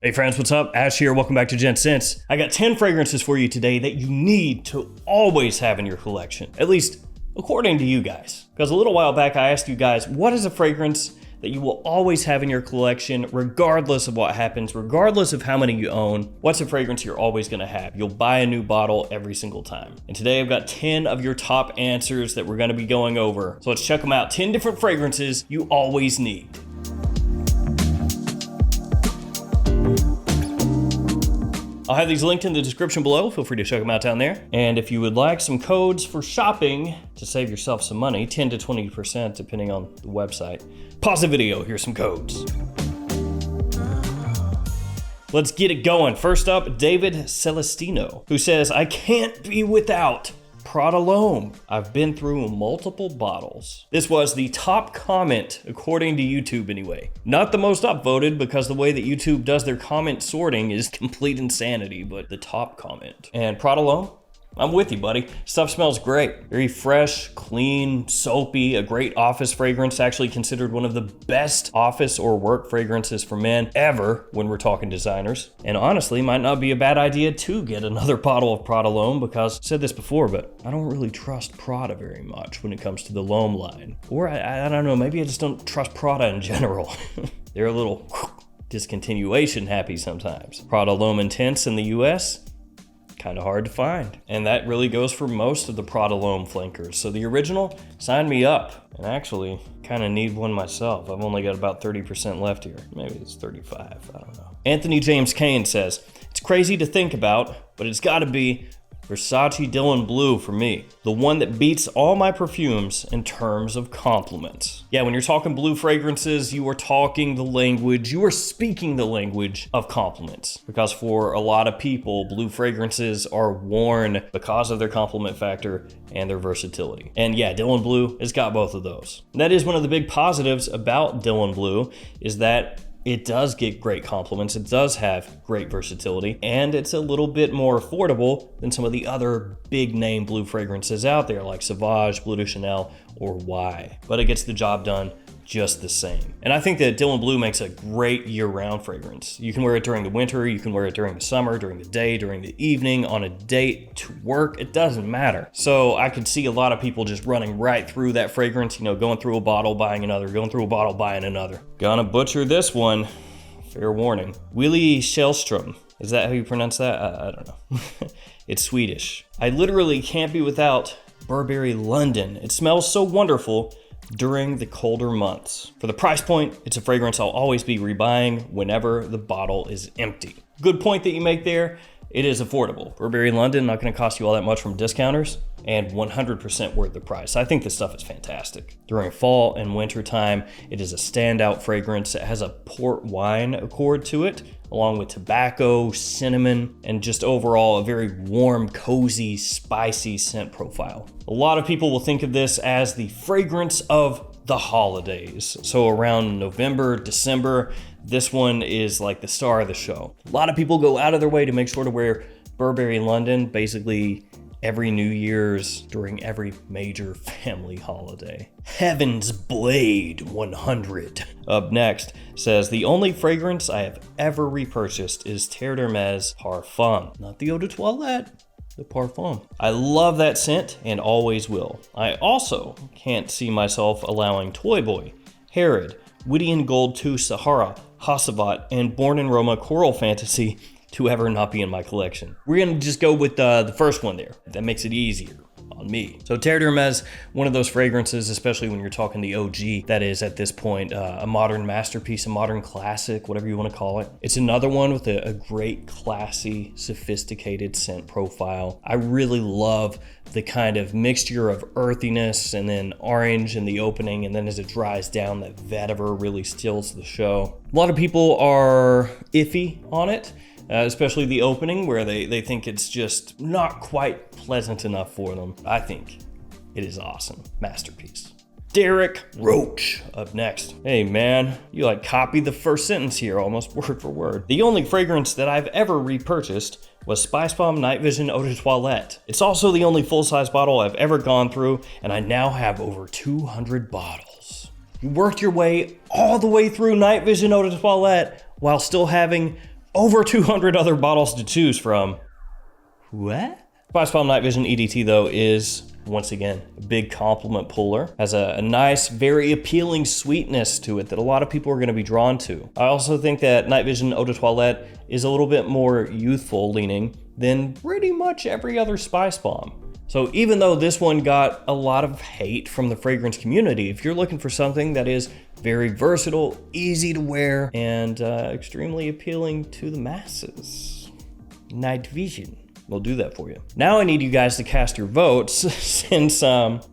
Hey friends, what's up? Ash here, welcome back to Gents. I got 10 fragrances for you today that you need to always have in your collection, at least according to you guys. Because a little while back I asked you guys, what is a fragrance that you will always have in your collection regardless of what happens, regardless of how many you own? What's a fragrance you're always gonna have? You'll buy a new bottle every single time. And today I've got 10 of your top answers that we're gonna be going over. So let's check them out. 10 different fragrances you always need. I'll have these linked in the description below. Feel free to check them out down there. And if you would like some codes for shopping to save yourself some money, 10 to 20% depending on the website, pause the video, here's some codes. Let's get it going. First up, David Celestino, who says, I can't be without Prada Homme. I've been through multiple bottles. This was the top comment according to YouTube anyway. Not the most upvoted because the way that YouTube does their comment sorting is complete insanity, but the top comment. And Prada Homme, I'm with you, buddy. Stuff smells great. Very fresh, clean, soapy, a great office fragrance, actually considered one of the best office or work fragrances for men ever when we're talking designers. And honestly, might not be a bad idea to get another bottle of Prada Homme because I said this before, but I don't really trust Prada very much when it comes to the Homme line. Or I don't know, maybe I just don't trust Prada in general. They're a little discontinuation happy sometimes. Prada Homme Intense in the US, kind of hard to find. And that really goes for most of the Prada Homme flankers. So the original, sign me up. And actually, kind of need one myself. I've only got about 30% left here. Maybe it's 35, I don't know. Anthony James Kane says, it's crazy to think about, but it's gotta be Versace Dylan Blue for me. The one that beats all my perfumes in terms of compliments. Yeah, when you're talking blue fragrances, you are talking the language, you are speaking the language of compliments. Because for a lot of people, blue fragrances are worn because of their compliment factor and their versatility. And yeah, Dylan Blue has got both of those. And that is one of the big positives about Dylan Blue, is that it does get great compliments, it does have great versatility, and it's a little bit more affordable than some of the other big name blue fragrances out there like Sauvage, Bleu de Chanel, or Y. But it gets the job done just the same. And I think that Dylan Blue makes a great year-round fragrance. You can wear it during the winter, you can wear it during the summer, during the day, during the evening, on a date, to work, it doesn't matter. So I could see a lot of people just running right through that fragrance, going through a bottle, buying another, going through a bottle, buying another. Gonna butcher this one, fair warning. Willy Källström, is that how you pronounce that? I don't know. It's Swedish. I literally can't be without Burberry London. It smells so wonderful during the colder months. For the price point, it's a fragrance I'll always be rebuying whenever the bottle is empty. Good point that you make there. It is affordable. Burberry London, not gonna cost you all that much from discounters, and 100% worth the price. I think this stuff is fantastic. During fall and winter time, it is a standout fragrance. It has a port wine accord to it, along with tobacco, cinnamon, and just overall a very warm, cozy, spicy scent profile. A lot of people will think of this as the fragrance of the holidays. So around November, December, this one is like the star of the show. A lot of people go out of their way to make sure to wear Burberry London basically every New Year's during every major family holiday. Heaven's Blade 100. Up next says, the only fragrance I have ever repurchased is Terre d'Hermès Parfum. Not the Eau de Toilette, the Parfum. I love that scent and always will. I also can't see myself allowing Toy Boy, Herod, Witty and Gold 2 Sahara, Hassavat, and Born in Roma Coral Fantasy to ever not be in my collection. We're gonna just go with the first one there. That makes it easier on me. So Terre d'Hermès, one of those fragrances, especially when you're talking the OG, that is at this point a modern masterpiece, a modern classic, whatever you want to call it. It's another one with a great, classy, sophisticated scent profile. I really love the kind of mixture of earthiness and then orange in the opening, and then as it dries down, that vetiver really steals the show. A lot of people are iffy on it. Especially the opening, where they think it's just not quite pleasant enough for them. I think it is awesome. Masterpiece. Derek Roach up next. Hey man, you copied the first sentence here almost word for word. The only fragrance that I've ever repurchased was Spicebomb Night Vision Eau de Toilette. It's also the only full-size bottle I've ever gone through, and I now have over 200 bottles. You worked your way all the way through Night Vision Eau de Toilette while still having over 200 other bottles to choose from. What? Spicebomb Night Vision EDT though is, once again, a big compliment puller. Has a nice, very appealing sweetness to it that a lot of people are gonna be drawn to. I also think that Night Vision Eau de Toilette is a little bit more youthful leaning than pretty much every other Spicebomb. So even though this one got a lot of hate from the fragrance community, if you're looking for something that is very versatile, easy to wear, and extremely appealing to the masses, Night Vision will do that for you. Now I need you guys to cast your votes since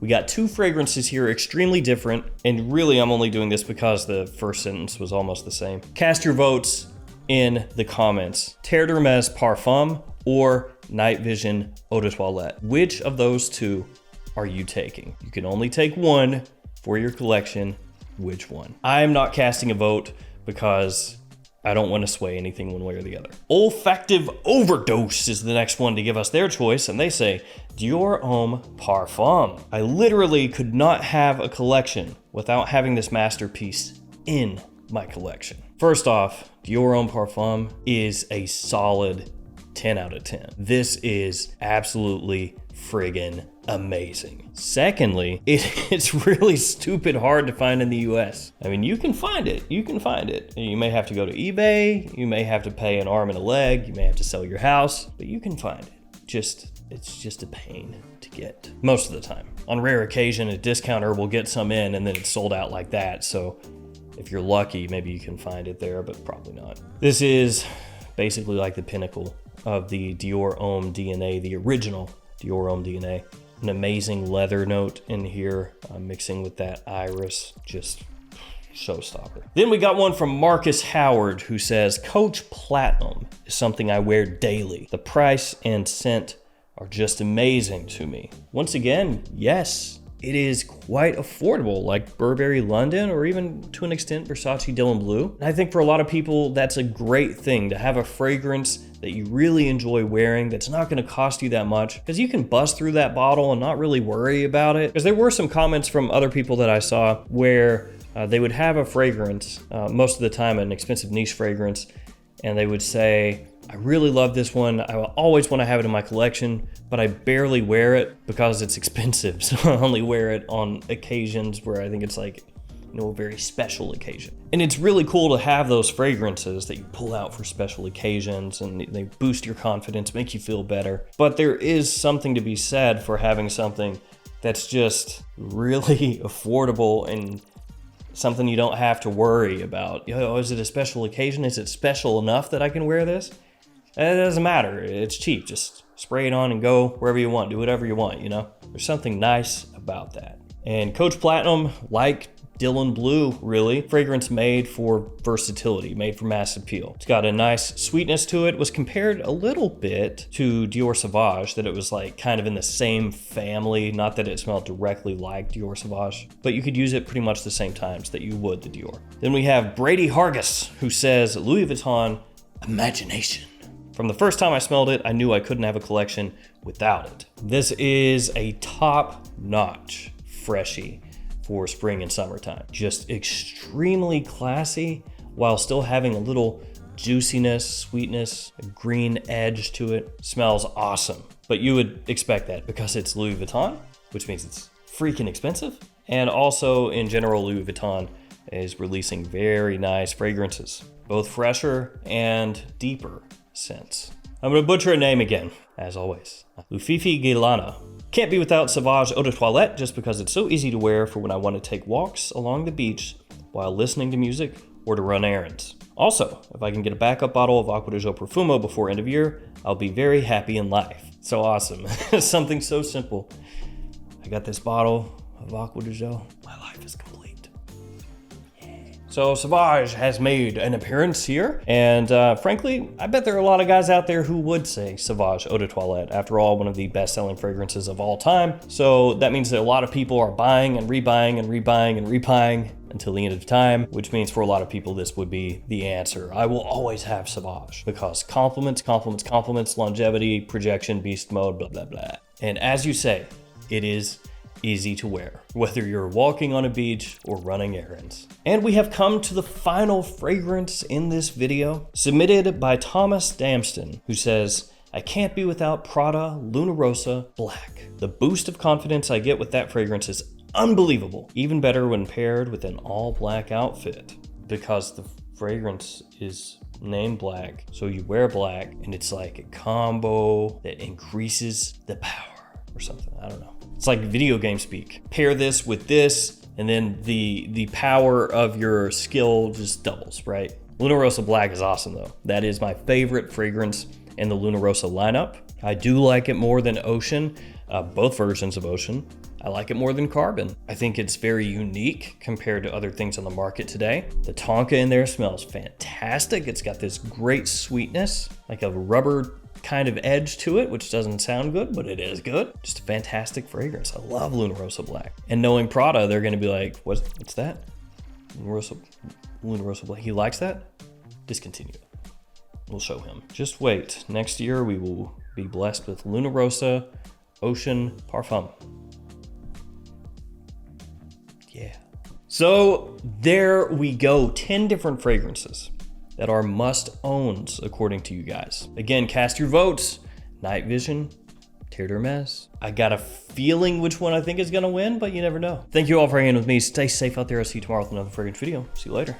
we got 2 fragrances here, extremely different, and really I'm only doing this because the first sentence was almost the same. Cast your votes in the comments. Terre d'Hermès Parfum or Night Vision Eau de Toilette. Which of those 2 are you taking? You can only take one for your collection. Which one? I'm not casting a vote because I don't want to sway anything one way or the other. Olfactive Overdose is the next one to give us their choice, and they say Dior Homme Parfum. I literally could not have a collection without having this masterpiece in my collection. First off, Dior Homme Parfum is a solid 10 out of 10. This is absolutely friggin' amazing. Secondly, it's really stupid hard to find in the US. I mean, you can find it. You may have to go to eBay, you may have to pay an arm and a leg, you may have to sell your house, but you can find it. It's just a pain to get most of the time. On rare occasion, a discounter will get some in and then it's sold out like that. So if you're lucky, maybe you can find it there, but probably not. This is basically like the pinnacle of the Dior Homme DNA, the original Dior Homme DNA. An amazing leather note in here, mixing with that iris, just showstopper. Then we got one from Marcus Howard who says, Coach Platinum is something I wear daily. The price and scent are just amazing to me. Once again, yes, it is quite affordable, like Burberry London or even to an extent Versace Dylan Blue. And I think for a lot of people, that's a great thing to have a fragrance that you really enjoy wearing that's not gonna cost you that much, because you can bust through that bottle and not really worry about it. Because there were some comments from other people that I saw where they would have a fragrance, most of the time an expensive niche fragrance, and they would say, I really love this one. I will always want to have it in my collection, but I barely wear it because it's expensive. So I only wear it on occasions where I think it's like, you know, a very special occasion. And it's really cool to have those fragrances that you pull out for special occasions and they boost your confidence, make you feel better. But there is something to be said for having something that's just really affordable and something you don't have to worry about. Yo, is it a special occasion? Is it special enough that I can wear this? It doesn't matter, it's cheap. Just spray it on and go wherever you want, do whatever you want, you know? There's something nice about that. And Coach Platinum, like Dylan Blue, really, fragrance made for versatility, made for mass appeal. It's got a nice sweetness to it. Was compared a little bit to Dior Sauvage, that it was like kind of in the same family, not that it smelled directly like Dior Sauvage, but you could use it pretty much the same times that you would the Dior. Then we have Brady Hargis, who says Louis Vuitton Imagination. From the first time I smelled it, I knew I couldn't have a collection without it. This is a top-notch freshie for spring and summertime. Just extremely classy while still having a little juiciness, sweetness, a green edge to it. Smells awesome. But you would expect that because it's Louis Vuitton, which means it's freaking expensive. And also in general, Louis Vuitton is releasing very nice fragrances, both fresher and deeper scents. I'm gonna butcher a name again, as always. Lufifi Guilana. Can't be without Sauvage Eau de Toilette just because it's so easy to wear for when I want to take walks along the beach while listening to music or to run errands. Also, if I can get a backup bottle of Acqua di Gio Profumo before end of year, I'll be very happy in life. So awesome. Something so simple. I got this bottle of Acqua di Gio. My life is complete. So Sauvage has made an appearance here, and frankly, I bet there are a lot of guys out there who would say Sauvage Eau de Toilette. After all, one of the best-selling fragrances of all time. So that means that a lot of people are buying and rebuying and rebuying and rebuying until the end of time, which means for a lot of people, this would be the answer. I will always have Sauvage because compliments, compliments, compliments, longevity, projection, beast mode, blah, blah, blah. And as you say, it is easy to wear, whether you're walking on a beach or running errands. And we have come to the final fragrance in this video, submitted by Thomas Damston, who says, I can't be without Prada Luna Rossa Black. The boost of confidence I get with that fragrance is unbelievable, even better when paired with an all black outfit, because the fragrance is named black, so you wear black and it's like a combo that increases the power or something. I don't know. It's like video game speak. Pair this with this and then the power of your skill just doubles, right? Luna Rossa Black is awesome though. That is my favorite fragrance in the Luna Rossa lineup. I do like it more than Ocean, both versions of Ocean. I like it more than Carbon. I think it's very unique compared to other things on the market today. The Tonka in there smells fantastic. It's got this great sweetness, like a rubber kind of edge to it, which doesn't sound good, but it is good. Just a fantastic fragrance. I love Luna Rossa Black. And knowing Prada, they're gonna be like, what's that? Luna Rossa Black, he likes that? Discontinue it. We'll show him. Just wait. Next year, we will be blessed with Luna Rossa Ocean Parfum. Yeah. So there we go. 10 different fragrances that are must-owns according to you guys. Again, cast your votes. Night Vision, Terre d'Hermes. I got a feeling which one I think is gonna win, but you never know. Thank you all for hanging with me. Stay safe out there. I'll see you tomorrow with another fragrance video. See you later.